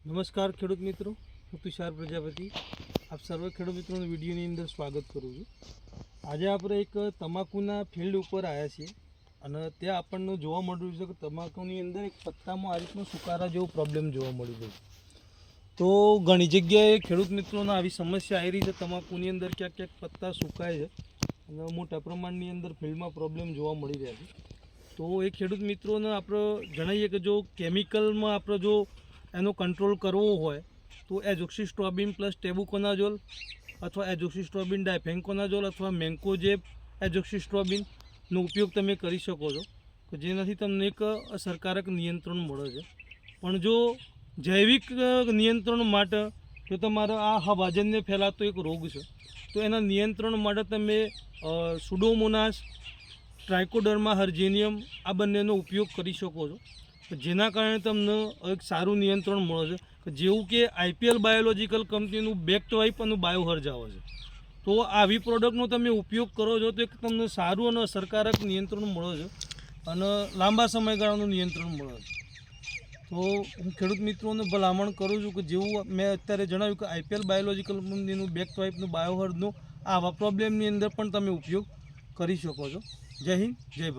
નમસ્કાર ખેડૂત મિત્રો, હું તુષાર પ્રજાપતિ આપ સર્વ ખેડૂત મિત્રોનું વિડીયોની અંદર સ્વાગત કરું છું। આજે આપણે એક તમાકુના ફિલ્ડ ઉપર આવ્યા છીએ અને ત્યાં આપણને જોવા મળ્યું છે કે તમાકુની અંદર એક પત્તામાં આ રીતનો સુકારા જેવો પ્રોબ્લેમ જોવા મળી રહ્યો છે। તો ઘણી જગ્યાએ ખેડૂત મિત્રોને આવી સમસ્યા આવી રહી છે, તમાકુની અંદર ક્યાંક ક્યાંક પત્તા સુકાય છે અને મોટા પ્રમાણની અંદર ફિલ્ડમાં પ્રોબ્લેમ જોવા મળી રહ્યા છે। તો એ ખેડૂત મિત્રોને આપણે જણાવીએ કે જો કેમિકલમાં આપણે જો એનો કંટ્રોલ કરવો હોય તો એઝોક્સિસ્ટ્રોબિન પ્લસ ટેબુકોનાઝોલ અથવા એઝોક્સિસ્ટ્રોબિન ડાયફેન્કોનાઝોલ અથવા મેન્કોજેબ એઝોક્સિસ્ટ્રોબિનનો ઉપયોગ તમે કરી શકો છો કે જેનાથી તમને એક અસરકારક નિયંત્રણ મળે છે। પણ જો જૈવિક નિયંત્રણ માટે જો તમારે આ હવાજન્ય ફેલાતો એક રોગ છે તો એના નિયંત્રણ માટે તમે સુડોમોનાસ ટ્રાઇકોડર્મા હર્જેનિયમ આ બંનેનો ઉપયોગ કરી શકો છો, જેના કારણે તમને એક સારું નિયંત્રણ મળે છે। જેવું કે આઈપીએલ બાયોલોજિકલ કંપનીનું બેક્ટવાઇપ અને બાયોહર્જ આવે છે, તો આવી પ્રોડક્ટનો તમે ઉપયોગ કરો છો તો એક તમને સારું અને અસરકારક નિયંત્રણ મળે છે અને લાંબા સમયગાળાનું નિયંત્રણ મળે છે। તો હું ખેડૂત મિત્રોને ભલામણ કરું છું કે જેવું મેં અત્યારે જણાવ્યું કે આઈપીએલ બાયોલોજિકલ કંપનીનું બેક્ટવાઇપનું બાયોહર્જનું આવા પ્રોબ્લેમની અંદર પણ તમે ઉપયોગ કરી શકો છો। જય હિન્દ, જય ભારત।